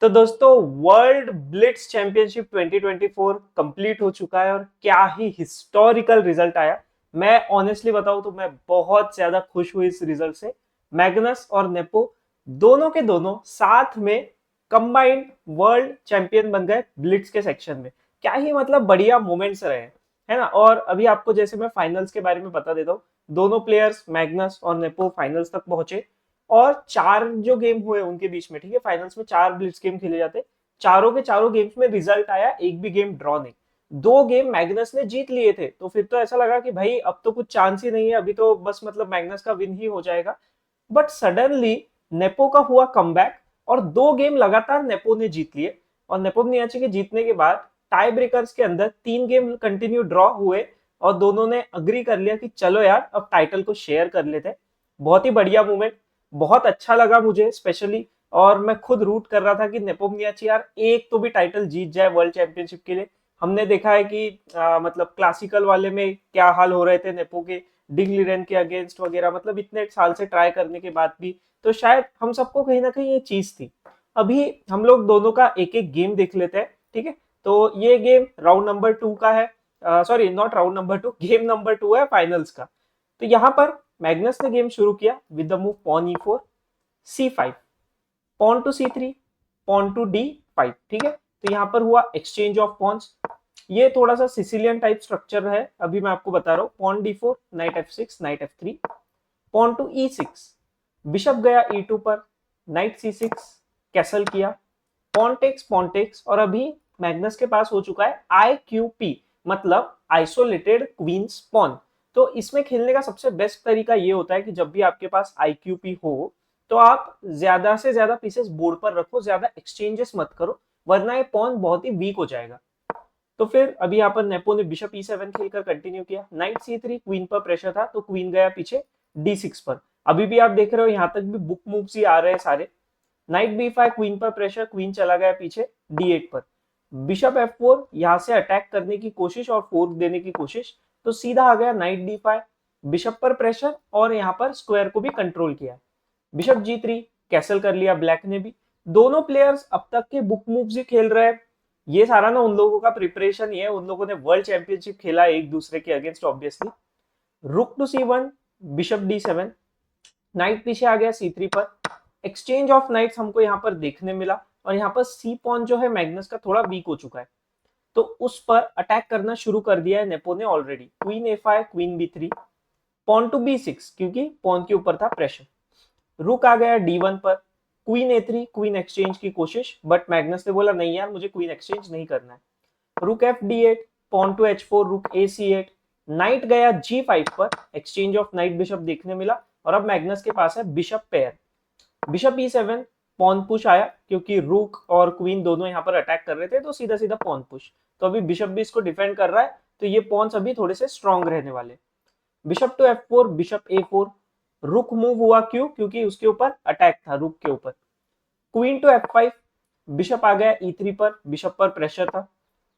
तो दोस्तों world blitz championship 2024 complete हो चुका है और क्या ही हिस्टोरिकल रिजल्ट आया। मैं ऑनेस्टली बताऊं तो मैं बहुत ज्यादा खुश हुई इस रिजल्ट से। मैग्नस और नेपो दोनों के दोनों साथ में कंबाइंड वर्ल्ड चैंपियन बन गए ब्लिट्स के सेक्शन में। क्या ही मतलब बढ़िया मोमेंट्स रहे, है ना। और अभी आपको जैसे मैं फाइनल्स के बारे में बता देता हूँ। दोनों प्लेयर्स मैग्नस और नेपो फाइनल्स तक पहुंचे और चार जो गेम हुए उनके बीच में, ठीक है, फाइनल्स में चार ब्लिट्स गेम खेले जाते। चारों के चारों गेम्स में रिजल्ट आया, एक भी गेम ड्रॉ नहीं। दो गेम मैग्नस ने जीत लिए थे, तो फिर तो ऐसा लगा कि भाई अब तो कुछ चांस ही नहीं है, अभी तो बस मतलब मैग्नस का विन ही हो जाएगा। बट सडनली नेपो का हुआ कमबैक और दो गेम लगातार नेपो ने जीत लिए। और नेपोनियाची के जीतने के बाद टाई ब्रेकर्स के अंदर तीन गेम कंटिन्यू ड्रॉ हुए और दोनों ने अग्री कर लिया कि चलो यार अब टाइटल को शेयर कर लेते हैं। बहुत ही बढ़िया मूवमेंट, बहुत अच्छा लगा मुझे स्पेशली। और मैं खुद रूट कर रहा था कि नेपोनियाची यार एक तो भी टाइटल जीत जाए वर्ल्ड चैंपियनशिप के लिए। हमने देखा है कि मतलब क्लासिकल वाले में क्या हाल हो रहे थे नेपो के, डिंग लिरेन के अगेंस्ट वगैरह, मतलब इतने साल से ट्राई करने के बाद भी। तो शायद हम सबको कहीं ना कहीं ये चीज थी। अभी हम लोग दोनों का एक एक गेम देख लेते हैं, ठीक है। तो ये गेम राउंड नंबर 2 का है, sorry not round number 2, game number 2 है फाइनल्स का। तो यहाँ पर मैग्नस ने गेम शुरू किया with the move pawn E4 C5, pawn to C3, pawn to D5, ठीक है। तो यहाँ पर हुआ एक्सचेंज ऑफ पॉन्स। ये थोड़ा सा सिसिलियन टाइप स्ट्रक्चर है, अभी मैं आपको बता रहा हूँ। Pawn D4, knight F6, knight F3, pawn to E6, bishop गया E2 पर, नाइट C6, कैसल किया, पॉन टेक्स। और अभी मैग्नस के पास हो चुका है IQP, मतलब आइसोलेटेड क्वींस पॉन। तो इसमें खेलने का सबसे बेस्ट तरीका ये होता है कि जब भी आपके पास IQP हो तो आप ज्यादा से ज्यादा पीसेस बोर्ड पर रखो, ज्यादा एक्सचेंजेस मत करो, वरना ये पॉन बहुत ही वीक हो जाएगा। तो फिर अभी यहाँ पर नेपो ने बिशप E7 खेलकर कंटिन्यू किया, नाइट C3, क्वीन पर प्रेशर था तो क्वीन गया पीछे D6 पर। अभी भी आप देख रहे हो यहाँ तक भी बुक मूव्स ही आ रहे हैं सारे। नाइट B5, क्वीन पर प्रेशर, क्वीन चला गया पीछे D8 पर। बिशप F4, यहाँ से अटैक करने की कोशिश और फोर्क देने की कोशिश, तो सीधा आ गया नाइट D5, बिशप पर प्रेशर और यहाँ पर स्क्वायर को भी कंट्रोल किया। बिशप G3, कैसल कर लिया ब्लैक ने भी। दोनों प्लेयर्स अब तक के बुक मूव्स ही खेल रहे हैं। ये सारा ना उन लोगों का प्रिपरेशन ही है, उन लोगों ने वर्ल्ड चैंपियनशिप खेला है एक दूसरे के against obviously. Rook to C1, bishop D7, knight पीछे आ गया C3 पर। एक्सचेंज ऑफ नाइट्स हमको यहाँ पर देखने मिला और यहाँ पर सी पॉन जो है मैग्नस का थोड़ा वीक हो चुका है, तो उस पर अटैक करना शुरू कर दिया है नेपो ने already. Queen A5, queen B3, pawn to B6, क्योंकि पॉन के ऊपर था प्रेशर। रुक आ गया D1 पर, क्वीन A3, क्वीन एक्सचेंज की कोशिश, बट मैग्नस ने बोला नहीं यार मुझे क्वीन एक्सचेंज नहीं करना है। रुक FD8, पॉन टू H4, रुक AC8, नाइट गया G5 पर, एक्सचेंज ऑफ नाइट बिशप देखने मिला। और अब मैग्नस के पास है bishop pair, bishop E7, pawn push आया क्योंकि रूक और क्वीन दोनों यहाँ पर अटैक कर रहे थे, तो सीधा सीधा पॉन पुश। तो अभी बिशप भी इसको डिफेंड कर रहा है, तो ये पॉन्स अभी थोड़े से स्ट्रॉन्ग रहने वाले। Bishop to F4, bishop A4, रुक मूव हुआ क्यों, क्योंकि उसके ऊपर अटैक था रुक के ऊपर। क्वीन टू F5, बिशप आ गया E3 पर, बिशप पर प्रेशर था।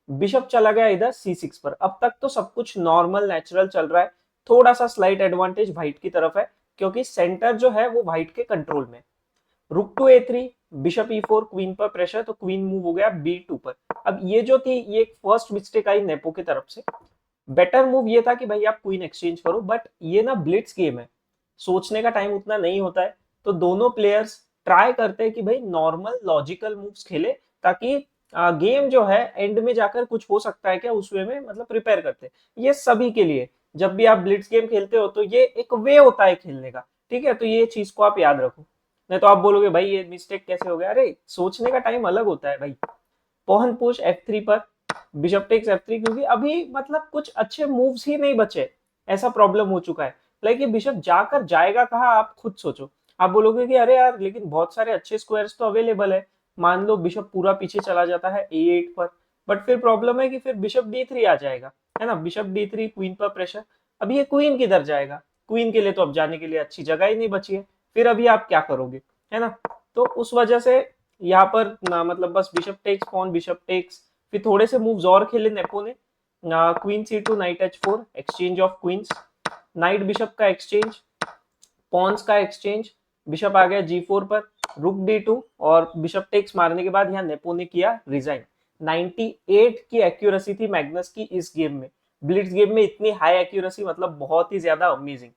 बिशप चला गया इधर C6 पर। अब तक तो सब कुछ नॉर्मल नेचुरल चल रहा है। थोड़ा सा स्लाइट एडवांटेज व्हाइट की तरफ है, क्योंकि सेंटर जो है वो व्हाइट के कंट्रोल में। Rook to A3, bishop E4, queen पर प्रेशर, तो क्वीन मूव हो गया B2 पर। अब ये जो थी ये एक फर्स्ट मिस्टेक आई नेपो की तरफ से। बेटर मूव ये था कि भाई आप क्वीन एक्सचेंज करो, बट ये ना ब्लिट्स गेम है, सोचने का टाइम उतना नहीं होता है। तो दोनों प्लेयर्स ट्राई करते हैं कि भाई नॉर्मल लॉजिकल मूव्स खेले, ताकि गेम जो है एंड में जाकर कुछ हो सकता है क्या उस वे में, मतलब प्रिपेयर करते हैं। ये सभी के लिए, जब भी आप ब्लिट्स गेम खेलते हो तो ये एक वे होता है खेलने का, ठीक है। तो ये चीज को आप याद रखो, नहीं तो आप बोलोगे भाई ये मिस्टेक कैसे हो गया। अरे सोचने का टाइम अलग होता है भाई। पॉन पुश F3 पर, बिशप टेक्स F3, क्योंकि अभी मतलब कुछ अच्छे मूव्स ही नहीं बचे, ऐसा प्रॉब्लम हो चुका है। लाइक ये बिशप जाकर जाएगा कहाँ, आप खुद सोचो। आप बोलोगे कि अरे यार लेकिन बहुत सारे अच्छे स्क्वायर्स तो अवेलेबल है। मान लो बिशप पूरा पीछे चला जाता है A8 पर, बट फिर प्रॉब्लम है कि फिर बिशप D3 आ जाएगा, है ना। बिशप D3, क्वीन पर प्रेशर। अभी ये क्वीन किधर जाएगा, क्वीन के लिए तो अब जाने के लिए अच्छी जगह ही नहीं बची है। फिर अभी आप क्या करोगे, है ना। तो उस वजह से यहाँ पर मतलब बस bishop takes pawn, bishop takes. फिर थोड़े से मूव्स और खेले नेपो ने, queen C2, knight H4, exchange of queens, knight bishop का एक्सचेंज, पॉन्स का एक्सचेंज, बिशप आ गया G4 पर, रुक D2 और बिशप टेक्स मारने के बाद यहाँ नेपो ने किया रिजाइन। 98 की एक्यूरेसी थी मैग्नस की इस गेम में। ब्लिट्ज गेम में इतनी हाई एक्यूरेसी मतलब बहुत ही ज्यादा अमेजिंग।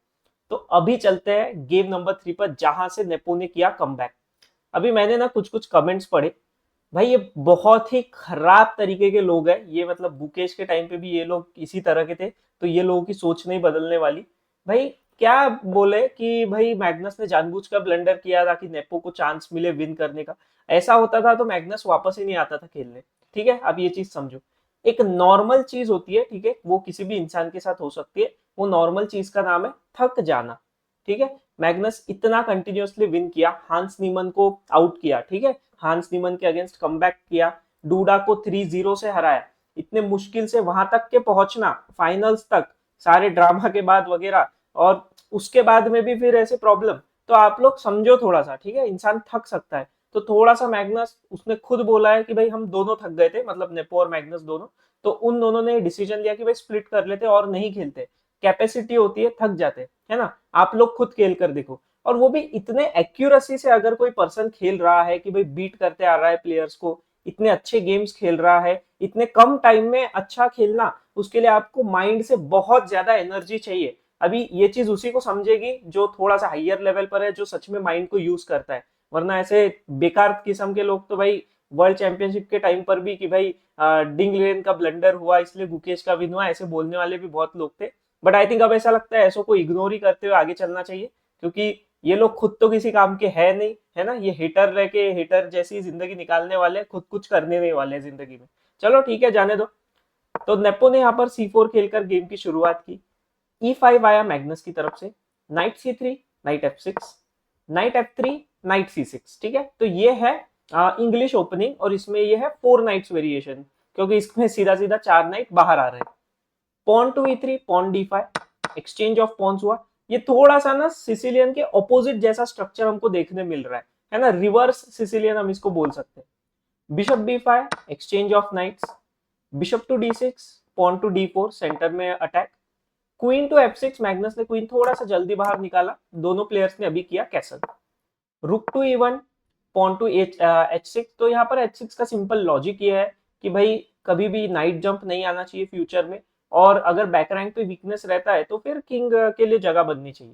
तो अभी चलते हैं गेम नंबर 3 पर जहां से नेपो ने किया कमबैक। अभी मैंने ना कुछ कुछ कमेंट्स पढ़े, भाई ये बहुत ही खराब तरीके के लोग हैं ये, मतलब बुकेश के टाइम पे भी ये लोग इसी तरह के थे, तो ये लोगों की सोच नहीं बदलने वाली। भाई क्या बोले कि भाई मैग्नस ने जानबूझकर ब्लंडर किया ताकि नेपो को चांस मिले विन करने का। ऐसा होता था तो मैग्नस वापस ही नहीं आता था खेलने। ठीक है, अब ये चीज समझो, एक नॉर्मल चीज होती है, ठीक है, वो किसी भी इंसान के साथ हो सकती है। वो नॉर्मल चीज का नाम है थक जाना। ठीक है, मैग्नस इतना कंटिन्यूअसली विन किया, हांस नीमन को आउट किया, ठीक है, हांस नीमन के अगेंस्ट कमबैक किया, डूडा को 3-0 से हराया, इतने मुश्किल से वहां तक के पहुंचना फाइनल्स तक, सारे ड्रामा के बाद वगैरह, और उसके बाद में भी फिर ऐसे प्रॉब्लम। तो आप लोग समझो थोड़ा सा, ठीक है, इंसान थक सकता है। तो थोड़ा सा मैग्नस, उसने खुद बोला है कि भाई हम दोनों थक गए थे, मतलब नेपो और मैग्नस दोनों। तो उन दोनों ने डिसीजन लिया कि भाई स्प्लिट कर लेते और नहीं खेलते। कैपेसिटी होती है, थक जाते है ना। आप लोग खुद खेल कर देखो, और वो भी इतने एक्यूरेसी से अगर कोई पर्सन खेल रहा है कि भाई बीट करते आ रहा है प्लेयर्स को, इतने अच्छे गेम्स खेल रहा है, इतने कम टाइम में अच्छा खेलना, उसके लिए आपको माइंड से बहुत ज्यादा एनर्जी चाहिए। अभी ये चीज उसी को समझेगी जो थोड़ा सा हाइयर लेवल पर है, जो सच में माइंड को यूज करता है। वरना ऐसे बेकार किस्म के लोग तो भाई वर्ल्ड चैंपियनशिप के टाइम पर भी कि भाई डिंग लेन का ब्लंडर हुआ इसलिए गुकेश का विन हुआ, ऐसे बोलने वाले भी बहुत लोग थे। बट आई थिंक अब ऐसा लगता है ऐसो को इग्नोर ही करते हुए आगे चलना चाहिए, क्योंकि ये लोग खुद तो किसी काम के है नहीं, है ना। ये हेटर रह के हेटर जैसी जिंदगी निकालने वाले, खुद कुछ करने नहीं वाले जिंदगी में। चलो ठीक है, जाने दो। तो नेपो ने यहाँ पर C4 खेलकर गेम की शुरुआत की। E5 आया मैग्नस की तरफ से, night C3, night F6, knight F3, night C6। ठीक है, तो ये है इंग्लिश ओपनिंग, और इसमें ये है 4 नाइट्स वेरिएशन, क्योंकि इसमें सीधा सीधा 4 नाइट बाहर आ रहे हैं। Pawn to E3, pawn D5, exchange of pawns हुआ। ये थोड़ा सा ना सिसिलियन के ऑपोजिट जैसा स्ट्रक्चर हमको देखने मिल रहा है ना, रिवर्स सिसिलियन हम इसको बोल सकते हैं। Bishop B5, exchange of knights, bishop to D6, pawn to D4, centre में attack, queen to F6, Magnus ने क्वीन थोड़ा सा जल्दी बाहर निकाला, दोनों प्लेयर्स ने अभी किया कैसल। रुक to E1, pawn to H6। तो यहाँ पर H6 का सिंपल लॉजिक ये है कि भाई कभी भी नाइट जंप नहीं आना चाहिए फ्यूचर में, और अगर बैक रैंक पे वीकनेस रहता है तो फिर किंग के लिए जगह बननी चाहिए।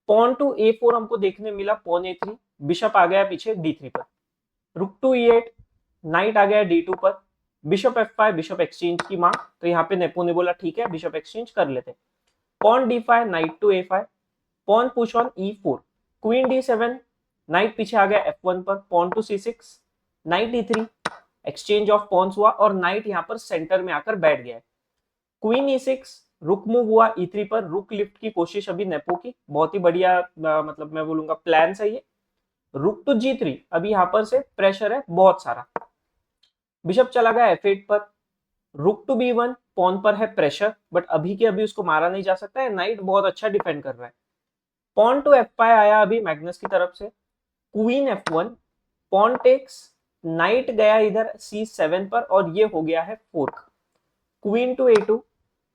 पॉन टू A4 हमको देखने मिला, पॉन A3, बिशप आ गया पीछे D3 पर, रुक टू E8, नाइट आ गया D2 पर, बिशप F5, बिशप एक्सचेंज की मांग। तो यहाँ पे नेपो ने बोला ठीक है बिशप एक्सचेंज कर लेते। Pawn D5, knight to A5, pawn push on E4, queen D7, knight पीछे आ गया F1 पर, pawn to C6, knight E3, exchange of pawns हुआ, और नाइट यहाँ पर सेंटर में आकर बैठ गया है। क्वीन E6, रुक मूव हुआ E3 पर, रुक लिफ्ट की कोशिश अभी नेपो की, बहुत ही बढ़िया मतलब मैं बोलूंगा प्लान सही है। रुक टू G3, अभी यहाँ पर से प्रेशर है बहुत सारा। बिशप चला गया F8 पर, रुक टू B1, पॉन पर है प्रेशर, बट अभी के अभी उसको मारा नहीं जा सकता है, नाइट बहुत अच्छा डिफेंड कर रहा है। पॉन टू F5 आया अभी मैग्नस की तरफ से, queen F1, pawn takes, night गया इधर C7 पर, और ये हो गया है फोर्क। क्वीन टू A2,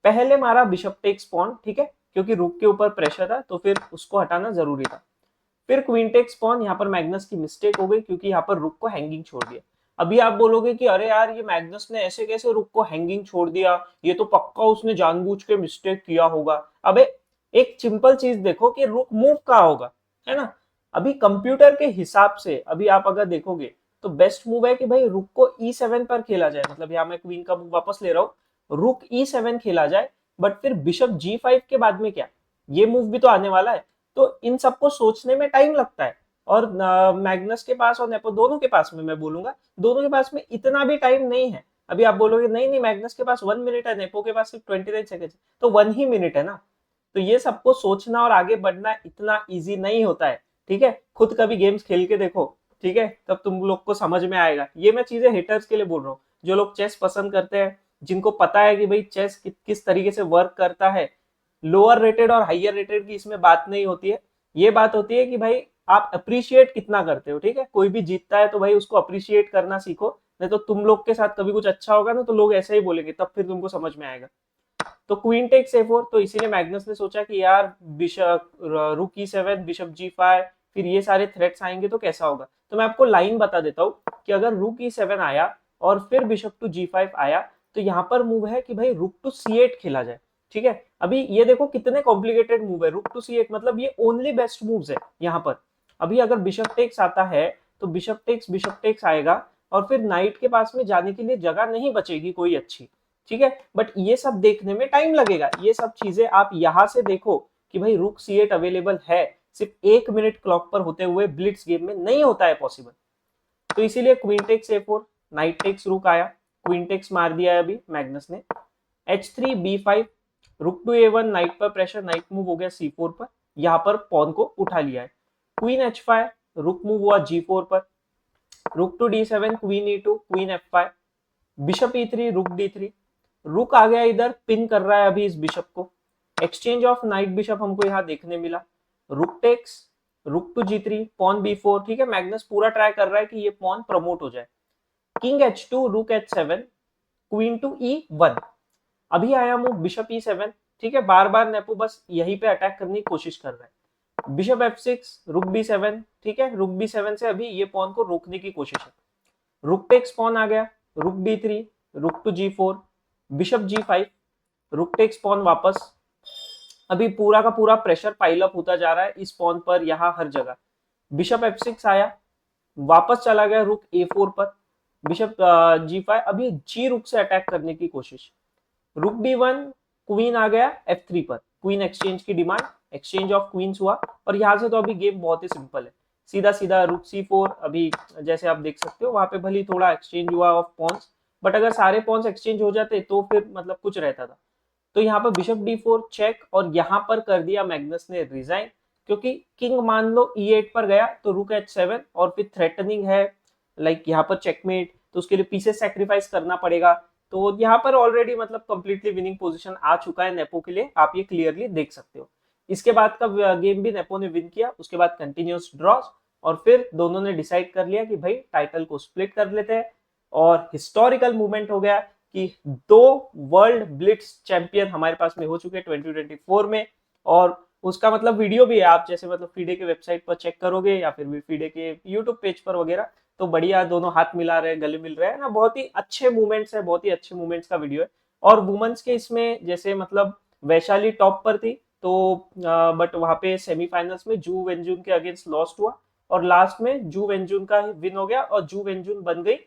पहले मारा बिशप टेक्स पॉन, ठीक है, क्योंकि रुक के ऊपर प्रेशर था तो फिर उसको हटाना जरूरी था। फिर क्वीन टेक्स पॉन, यहाँ पर मैग्नस की मिस्टेक हो गई क्योंकि यहाँ पर रुक को हैंगिंग छोड़ दिया। अभी आप बोलोगे कि अरे यार ये मैग्नस ने ऐसे कैसे रुक को हैंगिंग छोड़ दिया, ये तो पक्का उसने जानबूझ के मिस्टेक किया होगा। अबे एक सिंपल चीज देखो कि रुक मूव कहाँ होगा, है ना। अभी कंप्यूटर के हिसाब से अभी आप अगर देखोगे तो बेस्ट मूव है कि भाई रुक को E7 पर खेला जाए, मतलब यहाँ मैं क्वीन का मूव वापस ले रहा हूँ, रुक E7 खेला जाए। बट फिर बिशप G5 के बाद में क्या, ये मूव भी तो आने वाला है। तो इन सबको सोचने में टाइम लगता है, और मैग्नस के पास और नेपो दोनों के पास में, मैं बोलूंगा दोनों के पास में इतना भी टाइम नहीं है। अभी आप बोलोगे नहीं नहीं मैग्नस के पास 1 मिनट है, नेपो के पास सिर्फ 29 सेकेंड, तो 1 ही मिनट है ना। तो ये सबको सोचना और आगे बढ़ना इतना इजी नहीं होता है। ठीक है, खुद कभी गेम्स खेल के देखो, ठीक है, तब तुम लोग को समझ में आएगा। ये मैं चीजें हेटर्स के लिए बोल रहा हूँ, जो लोग चेस पसंद करते हैं, जिनको पता है कि भाई चेस किस तरीके से वर्क करता है। लोअर रेटेड और हाइयर रेटेड की इसमें बात नहीं होती है, ये बात होती है कि भाई आप अप्रिशिएट कितना करते हो। ठीक है, कोई भी जीतता है तो भाई उसको अप्रिशिएट करना सीखो, नहीं तो तुम लोग के साथ कभी कुछ अच्छा होगा ना तो लोग ऐसे ही बोलेंगे, तब फिर तुमको समझ में आएगा। तो क्वीन टेक्स A4, तो इसीलिए मैग्नस ने सोचा कि यार बिशप रुक E7, बिशप G5, फिर ये सारे थ्रेट्स आएंगे तो कैसा होगा। तो मैं आपको लाइन बता देता हूँ कि अगर रुक E7 आया और फिर बिशप टू G5 आया तो यहाँ पर मूव है कि भाई रुक टू C8 खेला जाए। ठीक है, अभी ये देखो कितने कॉम्प्लिकेटेड मूव है, रुक टू C8 मतलब ये ओनली बेस्ट मूव्स है यहाँ पर। अभी अगर बिशप टेक्स आता है तो बिशप टेक्स आएगा और फिर नाइट के पास में जाने के लिए जगह नहीं बचेगी कोई अच्छी। ठीक है, बट ये सब देखने में टाइम लगेगा, ये सब चीजें आप यहाँ से देखो कि भाई रुक C8 अवेलेबल है, सिर्फ 1 मिनट क्लॉक पर होते हुए ब्लिट्स गेम में नहीं होता है पॉसिबल। तो इसीलिए queen takes A4, knight takes रुक आया, क्वीन टेक्स मार दिया है अभी मैग्नस ने, H3 B5, rook to A1, knight पर प्रेशर, नाइट मूव हो गया C4 पर, यहाँ पर पॉन को उठा लिया है। क्वीन H5, रुक मूव हुआ G4 पर, रुक to D7, queen E2, queen F5, bishop E3, रुक D3, रुक आ गया इधर, पिन कर रहा है अभी इस बिशप को, एक्सचेंज ऑफ नाइट बिशप हमको यहाँ देखने मिला, रुक टेक्स, रुक टू G3, पॉन B4। ठीक है, मैग्नस पूरा ट्राई कर रहा है कि ये पॉन प्रमोट हो जाए, किंग H2, रुक H7, क्वीन टू E1, अभी आया मूव बिशप E7। ठीक है, बार बार नेपो बस यहीं पे अटैक करने की कोशिश कर रहा है, बिशप F6, रुक B7। ठीक है, रुक B7 से अभी ये पॉन को रोकने की कोशिश है, रुक टेक्स पॉन आ गया, रुक D3, रुक to G4, bishop G5, rook takes pawn वापस, अभी पूरा का पूरा प्रेशर पाइल अप होता जा रहा है इस पॉन पर, यहाँ हर जगह। बिशप F6 आया, वापस चला गया रुक A4 पर, बिशप G5, अभी G रुक से अटैक करने की कोशिश, रुक D1, क्वीन आ गया F3 पर, क्वीन एक्सचेंज की डिमांड, एक्सचेंज ऑफ क्वींस हुआ और यहाँ से तो अभी गेम बहुत ही सिंपल है, सीधा सीधा रुक C4। अभी जैसे आप देख सकते हो वहां पे भले थोड़ा एक्सचेंज हुआ ऑफ पॉन्स, बट अगर सारे पॉन्स एक्सचेंज हो जाते तो फिर मतलब कुछ रहता था। तो यहाँ पर बिशप D4 चेक, और यहाँ पर कर दिया मैग्नस ने रिजाइन, क्योंकि किंग मान लो E8 पर गया तो रुक H7 और फिर थ्रेटनिंग है, लाइक यहाँ पर चेकमेट, तो उसके लिए पीसेस सैक्रिफाइस करना पड़ेगा। तो यहाँ पर ऑलरेडी मतलब कंप्लीटली विनिंग पोजीशन आ चुका है नेपो के लिए, आप ये क्लियरली देख सकते हो। इसके बाद का गेम भी नेपो ने विन किया, उसके बाद कंटिन्यूस ड्रॉस, और फिर दोनों ने डिसाइड कर लिया कि भाई टाइटल को स्प्लिट कर लेते हैं, और हिस्टोरिकल मूवमेंट हो गया कि 2 वर्ल्ड ब्लिट्स चैंपियन हमारे पास में हो चुके हैं 2024 में। और उसका मतलब वीडियो भी है, आप जैसे मतलब फीडे के वेबसाइट पर चेक करोगे या फिर फीडे के यूट्यूब पेज पर वगैरह, तो बढ़िया दोनों हाथ मिला रहे हैं, गले मिल रहे हैं ना, बहुत ही अच्छे मूवमेंट्स है, बहुत ही अच्छे मूवमेंट्स का वीडियो है। और वुमेन्स के इसमें जैसे मतलब वैशाली टॉप पर थी, तो बट वहां पे सेमीफाइनल्स में जू वेंजुन के अगेंस्ट लॉस्ट हुआ, और लास्ट में जू वेंजुन का विन हो गया, और जू वेंजुन बन गई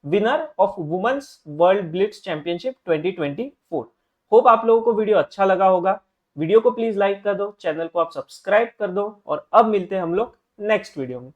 winner of women's world blitz championship 2024। Hope आप लोगों को वीडियो अच्छा लगा होगा, वीडियो को प्लीज लाइक कर दो, चैनल को आप सब्सक्राइब कर दो, और अब मिलते हैं हम लोग नेक्स्ट वीडियो में।